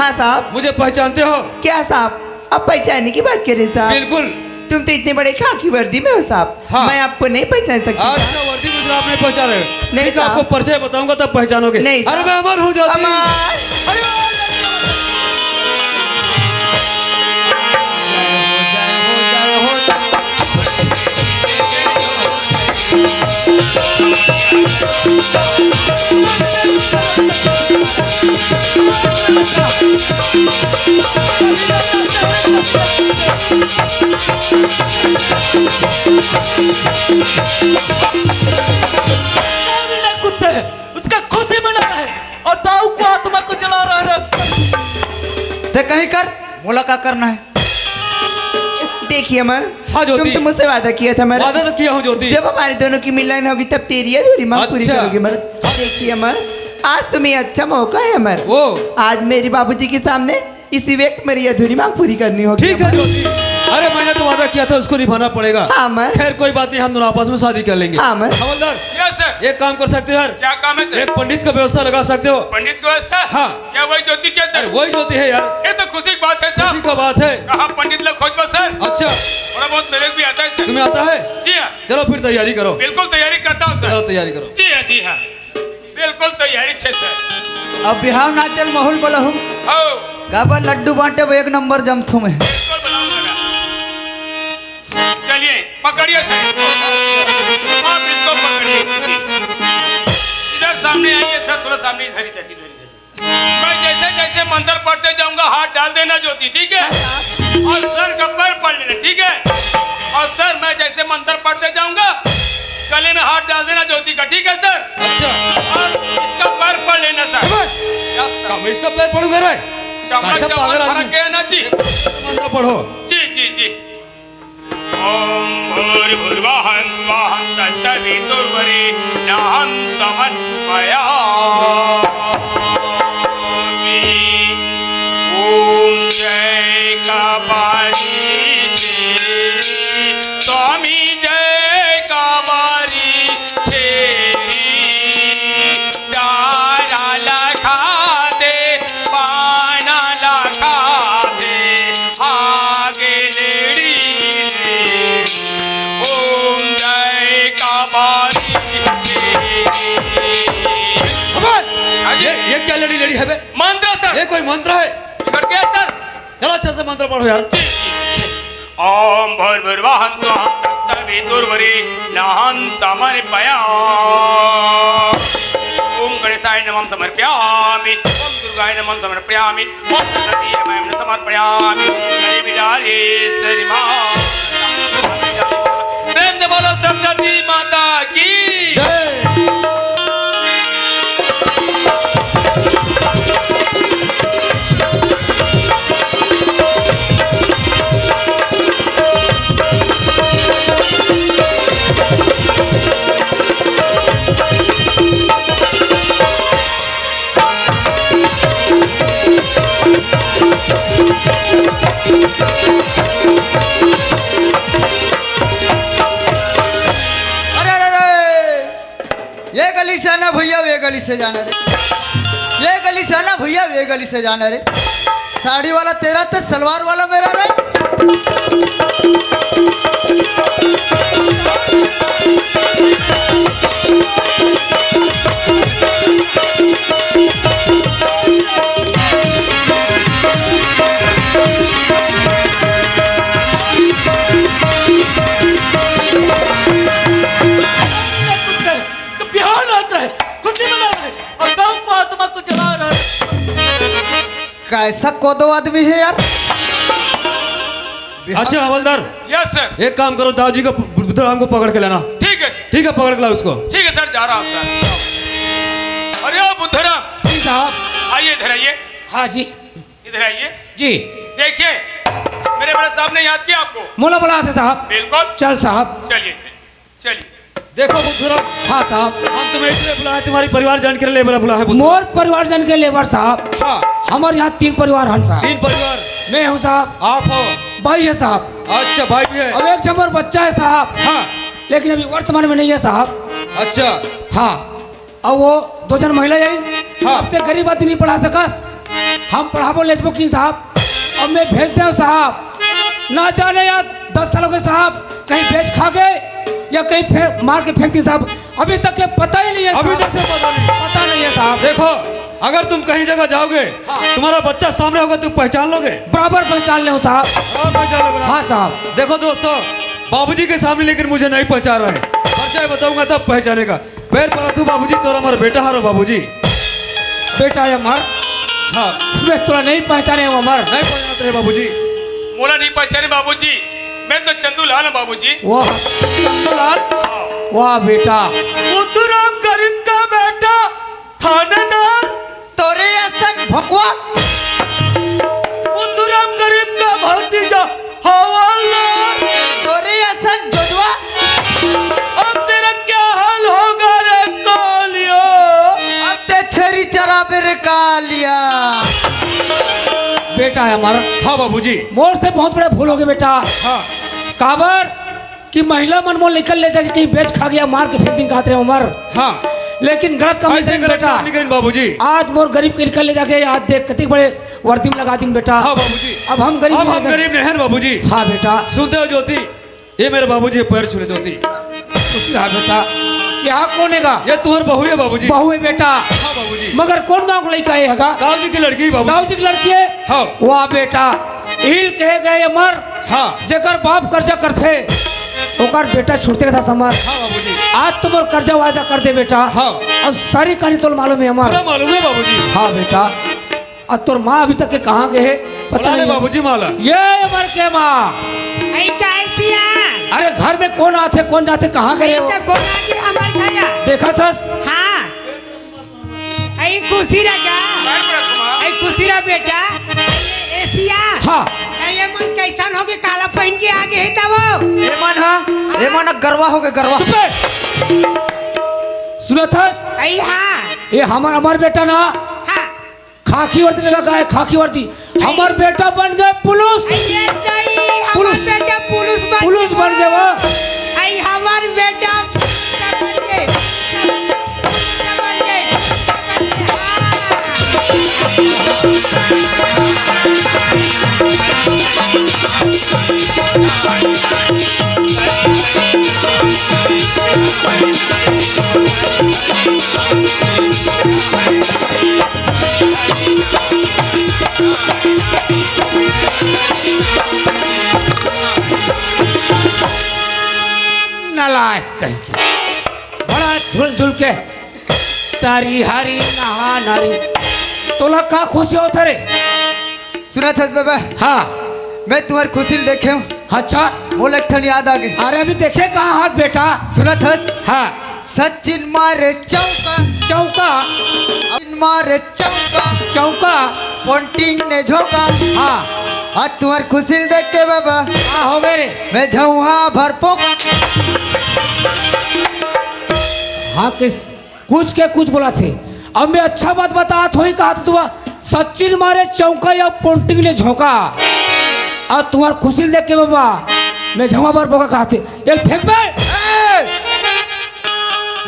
हाँ साहब। मुझे पहचानते हो? क्या साहब, अब पहचानने की बात कर रहे साहब? बिल्कुल। तुम तो इतने बड़े खाकी वर्दी में हो साहब। हाँ। मैं आपको नहीं पहचान सकती। अच्छा, वर्दी में आप नहीं पहचान रहे? नहीं ठीक है, आपको परिचय बताऊंगा तब पहचानोगे। नहीं अरे मैं अमर हूँ ज्योति। कुत्ते उसका खुशी मना है और दाऊ को आत्मा को जला रहा है। ते कहीं कर, बोला क्या करना है? देखिए अमर, हाँ ज्योति। तुम तो मुझसे वादा किया था अमर। वादा तो किया हूँ ज्योति। जब हमारे दोनों की मिलन होगी तब तेरी अधूरी मांग पूरी अच्छा। करोगे अमर। देखिए अमर, आज तुम्हें अच्छा मौका है अमर। वो आज मेरे बाबूजी के सामने इसी वक्त मेरी अधूरी मांग पूरी करनी होगी। ठीक है ज्योति। अरे मैंने तो वादा किया था, उसको निभाना पड़ेगा। हाँ अमर। खैर कोई बात नहीं, हम दोनों आपस में शादी कर लेंगे। हाँ अमर। हवलदार, यस सर। एक काम कर सकते हो यार? क्या काम है सर? एक पंडित का व्यवस्था लगा सकते हो? पंडित की व्यवस्था? हाँ। क्या वही ज्योति क्या अरे सर? वही ज्योति है यार। ये तो खुशी की बात है खुशी सर। का बात है। कहाँ पंडित लोग खोज बस सर? अच्छा, थोड़ा बहुत मेरे को भी आता है सर। तुम्हें आता है? जी हाँ, चलो फिर तैयारी करो। बिल्कुल तैयारी करता हूँ चलो सर। तैयारी करो। जी हाँ, जी हाँ, बिल्कुल तैयारी छे सर। अब बिहाव ना चल माहौल बोला हूँ हो, गाबा लड्डू बांटे वो एक नंबर जमथू में। बिल्कुल बुलाऊंगा ना। चलिए पकड़िए सर इसको। आप इसको पकड़िए। इधर सामने आइए सर, थोड़ा सामने इधर इधर इधर इधर। मैं जैसे जैसे मंत्र पढ़ते जाऊंगा हाथ डाल देना ज्योति, ठीक है? और सर का पैर पढ़ लेना, ठीक है? और सर मैं जैसे मंत्र पढ़ते जाऊंगा गले में हाथ डाल देना ज्योति का, ठीक है सर? अच्छा, और इसका पैर पढ़ लेना सर। क्या सर? मैं इसका पैर पढ़ूंगा रे? चमड़ा कैसा चमड़ा पागल फर्क आदमी? गया ना जी। मंत्र पढ़ो। जी जी जी। ओम भूर्भुवः स्वः तत्सवितुर्वरेण्यं समर्पयामि। ओम जय कपाली स्वामी जय कपाली डारा लखा दे पाना लखा दे आगे लेडी ओम जय कपाली। ये क्या लड़ी लड़ी है बे? मंत्र सर। ये कोई मंत्र है? बिगड़ गया सर। चलो अच्छा से मंत्र पढ़ो यार। ओम भूर्भुवः स्वः तत्सवितुर्वरेण्यं समर्पयामि। ओम गणेशाय नमः समर्पयामि। ओम दुर्गाय नमः समर्पयामि। ओम सरस्वती नमः समर्पयामि। जय विद्याधीश्वरी मां। प्रेम से बोलो सरस्वती माता की जय। ये गली से आना भैया, ये गली से जाना रे। ये गली से आना भैया, ये गली से जाना रे। साड़ी वाला तेरा तो सलवार वाला मेरा रे। तो बिहार नाच रहा है, खुशी मना रहा है और दाऊ को आत्मा को जला रहा है। कैसा कोदो आदमी है यार। अच्छा हवलदार, यस सर। एक काम करो, दाऊजी का बुद्धराम को पकड़ के लाना। ठीक है सर। ठीक है, पकड़ के लाओ उसको। ठीक है सर, जा रहा हूँ सर। अरे ओ बुद्धराम जी साहब। आइए, इधर आइए। हाँ जी। इधर आइए। जी। देखिए मेरे बड़े साहब ने याद किया आपको। मोला बुलाया था साहब। बिल्कुल। चल साहब। चलिए चलिए। देखो बुद्धराम, हाँ साहब। हम तुम्हें इसलिए बुलाए, तुम्हारी परिवार जान के लिए बुला है। मोर परिवार जन के लेबर साहब। हाँ, हमारे यहाँ 3 परिवार हैं साहब। 3 परिवार। मैं हूँ साहब। आप हो? भाई है साहब। अच्छा, भाई भी है। अब एक जबर बच्चा है साहब। हाँ। लेकिन अभी वर्तमान में नहीं है साहब। अच्छा। हाँ। अब वो 2 जन महिला है। हाँ। अब तक गरीब आदमी नहीं पढ़ा सकस। हम पढ़ाबो लेजबो की साहब अब मैं भेज दे साहब ना जाने यार 10 सालों के साहब कहीं बेच खा गए या कहीं फेंक मार के फेंक दी साहब अभी तक ये पता ही नहीं है अभी साहब। तक से पता नहीं है साहब। देखो अगर तुम कहीं जगह जाओगे तुम्हारा बच्चा सामने होगा तुम पहचान लोगे। बराबर पहचान ले साहब। हाँ, पहचान लोगे ना? हाँ साहब। देखो दोस्तों बाबूजी के सामने लेकिन मुझे नहीं पहचान रहे परिचय बताऊंगा तब पहचानेगा। पैर पड़ा तू बाबूजी तोरा हमारा बेटा हारो बाबूजी। बेटा अमर हाँ मैं तोरा नहीं पहचाने अमर नहीं पहचानते रहे बाबूजी। मोला नहीं पहचाने बाबूजी, मैं तो चंदूलाल हूँ बाबूजी। वाह चंदूलाल वाह बेटा बुद्धूराम गरीब का बेटा थानेदार तोरे असन भकवा बुद्धूराम गरीब का भतीजा हवालदार। तोरे असन जोजवा अब तेरा क्या हाल होगा रे कालिया। अब ते छरी चराबे रे कालिया। बेटा है हमारा। हाँ बाबूजी। मोर से बहुत बड़ा भूल हो गया बेटा। हाँ काबर कि महिला मनमोल निकल ले जाके कहीं बेच खा गया मार के फेंक दिन कहते रहे उमर। हाँ लेकिन गलत काम ऐसे नहीं गलत बेटा। काम नहीं करें बाबूजी। आज मोर गरीब के निकल ले जाके आज देख कति बड़े वर्दी में लगा दिन बेटा। हाँ बाबूजी। अब हम गरीब अब हम नहीं गरीब नहीं हैं बाबूजी। हाँ बेटा सुनते हो ज्योति ये मेरे बाबूजी पैर छूले ज्योति। हाँ बेटा यहाँ कौन हैगा? ये तुम्हार बहू है बाबूजी। बहू है बेटा। हाँ बाबूजी। मगर कौन गाँव लड़का हैगा? दाऊ जी की लड़की बाबू। दाऊ जी की लड़की है। हाँ वाह बेटा इल कहे गए अमर हाँ जेकर बाप कर्जा करथे ओकर बेटा छूटते था समर। हाँ बाबूजी। आज तुम और कर्जा वायदा कर दे बेटा। हाँ और सारी कहानी तो मालूम है पूरा हमारा। मालूम है बाबूजी। हाँ बेटा और तोर माँ अभी तक के कहाँ गए है पता पता नहीं नहीं है। बाबूजी माला। ये अमर के माँ अरे घर में कौन आते कौन जाते कहाँ गए हो? देखा था खुशी रहा खुशी रहा बेटा एशिया हाँ ये मन कैसन हो के काला पहन के आगे है तब एमन हा एमन गरवा हो गए गरवा। चुप है। सुना था हाँ ये हमारा अमर बेटा ना हाँ खाकी वर्दी लगा गया खाकी वर्दी हमार बेटा बन गए पुलिस। ये नहीं हमार पुलिस। बेटा पुलिस बन गए वो। आई हमार बेटा बन गए नालायक कहीं के बड़ा झुल झुल के सारी हरी नहा नारी तोला का खुशी होता रे? सुना था बाबा हाँ मैं तुम्हारी खुशी देखे हूँ अच्छा मोला एक ठन याद आ गई। अरे अभी देखे कहाँ हाथ बेटा? सुना था हाँ सचिन मारे चौका चौका सचिन मारे चौका चौका पोंटिंग ने झोंका। हाँ आज तुम्हारी खुशी देख के बाबा हाँ हो गए रे। मैं झुहा भर पोका। हाँ किस कुछ के कुछ बोला थे अब मैं अच्छा बात बता थोड़ी कहा तो तुम सचिन मारे चौका या पोंटिंग ने झोंका और तुम्हारी खुशी देख के बाबा मैं झुआ भर पोका कहा थे ये फेंक में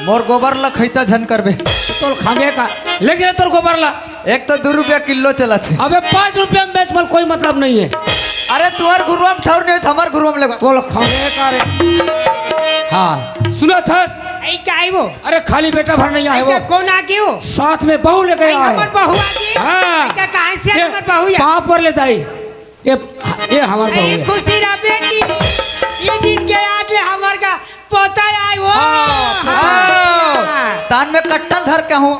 मोर गोबर ला खैता झन करबे तो खागे का लेकिन तोर गोबर ला एक तो 2 रुपया किलो चला थे। अबे 5 रुपया में बेच मल कोई मतलब नहीं है। अरे तुम्हार गुरुआ में ठौर नहीं हमार गुरुआ में लगा तो खागे का रे। हाँ सुना था आई क्या है वो अरे खाली बेटा भर नहीं आए वो कौन आगे हो साथ में बहू लेके आई आए। हमार बहू आगे हाँ। क्या कहाँ से ये हमार बहू या पाँव पर लेता ही ये हमार बहू आई है। खुशी रहा बेटी ये दिन के आज ले हमार का पोता आई वो हाँ। तान में कट्टल धर के हूँ।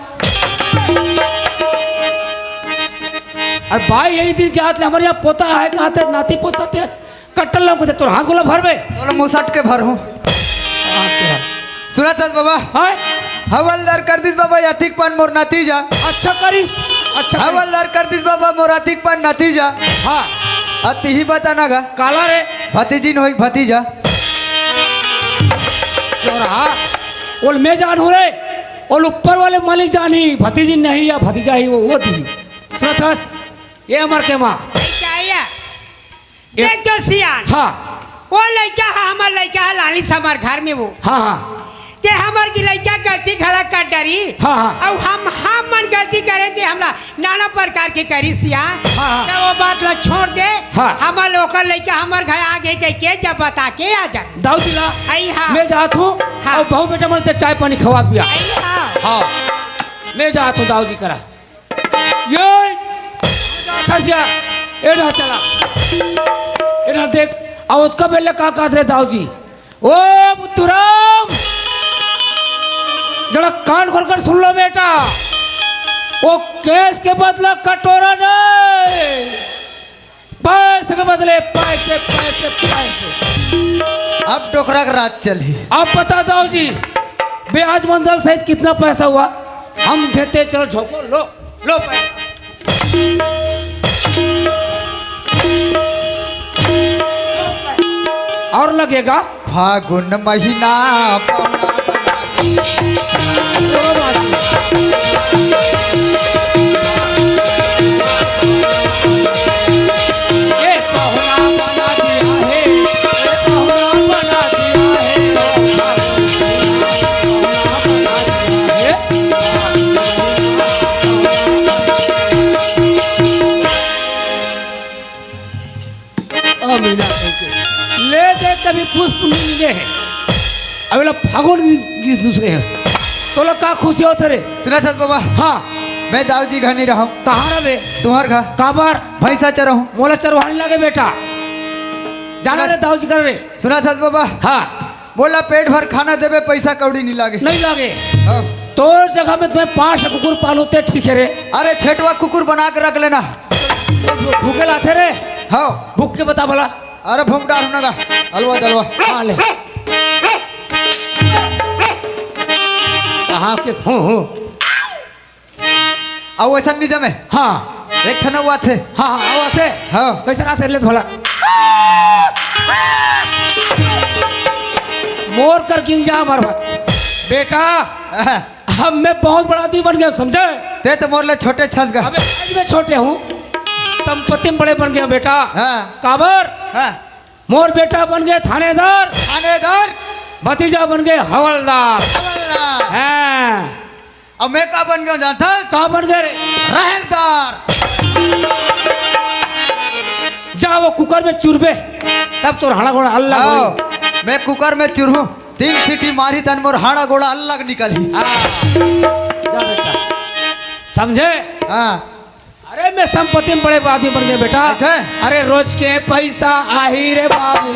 अरे भाई यही दिन के हाथ ले हमारे यहाँ पोता है कहाँ थे नाती पोता थे कट्टल लोग थे तो हाथ गोला भर में बोलो मुसट के भर हूँ। सुना था बाबा हाँ हवलदार कर दिस बाबा यातिक पान मोर नतीजा। अच्छा करिस अच्छा करिस। हवलदार कर दिस बाबा मोर यातिक पान नतीजा। हाँ अति ही बताना गा काला रे भतीजी न होई भतीजा। जो रहा ओल मैं जान हो रे और ऊपर वाले मालिक जानी भतीजी नहीं या भतीजा ही वो दी सुना था ये अमर के माँ क्या है देख तो सियान हाँ वो लड़का है हमार लड़का है लाली से हमार घर में वो हाँ हाँ ते हमर की लड़का गलती खड़ा कर डरी हाँ, हाँ। और हम मन गलती करे थे हमरा नाना प्रकार के करी सिया हाँ। तो वो बात ला छोड़ दे हाँ। हमर लोकल लड़का हमर घर आगे के जब बता के आ जा दाऊ जी ला आई हाँ मैं जात हूँ हाँ। और बहू बेटा मन चाय पानी खवा पिया आई हाँ हाँ मैं जात हूँ दाऊ जी करा ये खर्चिया एना चला एना देख और उसका पहले का काट रहे दाऊ जी ओ बुद्धूराम जरा कान खोल कर सुन लो बेटा वो केस के बदला कटोरा नहीं पैसे के बदले पैसे पैसे पैसे अब डोकरा का रात चली। अब बता दो जी ब्याज मंडल सहित कितना पैसा हुआ हम देते चलो झोंको लो लो पैसा और लगेगा फागुन महीना ये पहुना बना दिया है ये पहुना बना दिया है अमीना ले दे कभी पुष्प मिले हैं अगला फागुन किस दूसरे हैं तो लोग का खुशी होते रे सुना था बाबा हाँ मैं दाऊ जी घर नहीं रहा हूँ। कहाँ रहे तुम्हार घर काबर भैंसा चरा हूँ। मोला चरवाने लगे बेटा जाना रे दाऊ जी कर रे सुना था बाबा हाँ बोला पेट भर खाना देवे पैसा कौड़ी नहीं लागे। नहीं लागे हाँ। तो जगह में तुम्हें 5 कुकुर पालूते ठीक है रे अरे छेटवा कुकुर बना के रख लेना। भूखे लाते रे हाँ भूख के बता भला अरे भूख डाल होना हलवा दलवा हाँ ले कहाँ के हूँ आओ ऐसा निजम है हाँ एक ठना हुआ थे। हाँ हाँ आवाज है हाँ कैसे आते ले भला मोर कर क्यों जा हमारे बात बेटा हाँ। अब मैं बहुत बड़ा आदमी बन गया समझे ते तो मोर ले छोटे छस गए। अबे आज मैं छोटे हूँ संपत्ति में बड़े बन गया बेटा हाँ काबर हाँ मोर बेटा बन गए थानेदार थानेदार भतीजा बन गए हवलदार हवलदार। हाँ अब मैं का बन गया जानता कहाँ बन गए रे? रहनदार। जा वो कुकर में चुरबे तब तो हाड़ा घोड़ा अल्लाह आओ बोली। मैं कुकर में चुरहूँ 3 सीटी मारी तन मोर हाड़ा गोड़ा अलग निकली। हाँ जा बेटा समझे हाँ अरे मैं संपत्ति में बड़े आदमी बन गया बेटा अच्छा? अरे रोज के पैसा आही रे बाबू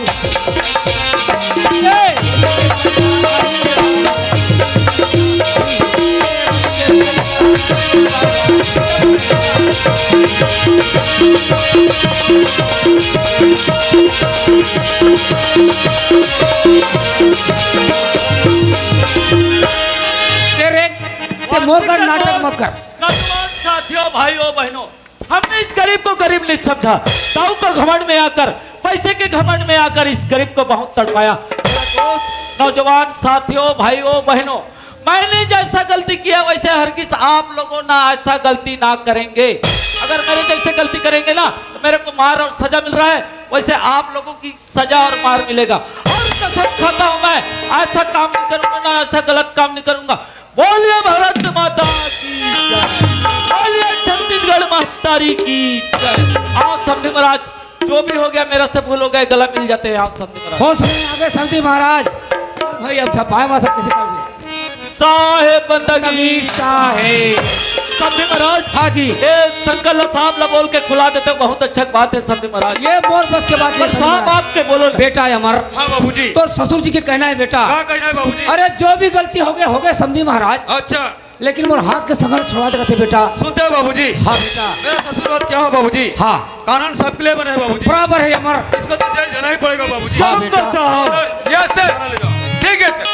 तेरे ते मोर कर नाटक मत कर नौजवान साथियों भाइयों बहनों हमने इस गरीब को गरीब नहीं समझा दाऊ को घमंड में आकर पैसे के घमंड में आकर इस गरीब को बहुत तड़पाया मेरा दोस्त नौजवान साथियों भाइयों बहनों मैंने जैसा गलती किया वैसे हरगिज आप लोगों ना ऐसा गलती ना करेंगे अगर मेरे जैसे गलती करेंगे ना तो मेरे को मार और सजा मिल रहा है वैसे आप लोगों की सजा और मार मिलेगा और कसम खाता हूं मैं ऐसा काम नहीं करूंगा ना ऐसा गलत काम नहीं करूंगा बोलिए भारत माता की जय बोलिए छत्तीसगढ़ मास्टारी की जय आप समझे महाराज जो भी हो गया मेरा से भूल हो गया गला मिल जाते हैं आप समझे महाराज होश में आगे संती महाराज भाई अब छपाए माथा किसी का भी साहेब बंदगी साहेब समझे महाराज हाँ जी ये संकल्प साहब ला बोल के खुला देते बहुत अच्छा बात है समझे महाराज ये मोर बस के बात बस साहब आपके बोलो ना बेटा है हमार हाँ बाबूजी तो ससुर जी के कहना है बेटा क्या कहना है बाबूजी अरे जो भी गलती हो गए समझी महाराज अच्छा लेकिन मोर हाथ के संगल छोड़ा देते थे बेटा सुनते हो बाबूजी हाँ बेटा मेरा ससुराल क्या हो बाबूजी हाँ कानून सबके लिए बने हैं बाबूजी बराबर है हमार इसको तो जेल जाना ही पड़ेगा बाबूजी हाँ बेटा इधर, यस सर खाना ले जाओ ठीक है सर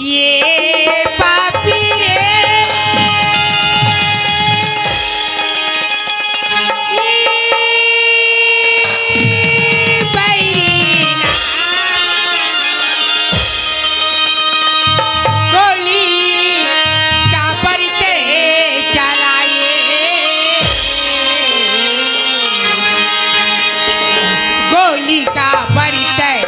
ये पापी रे गोली का परिचय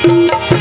हाँ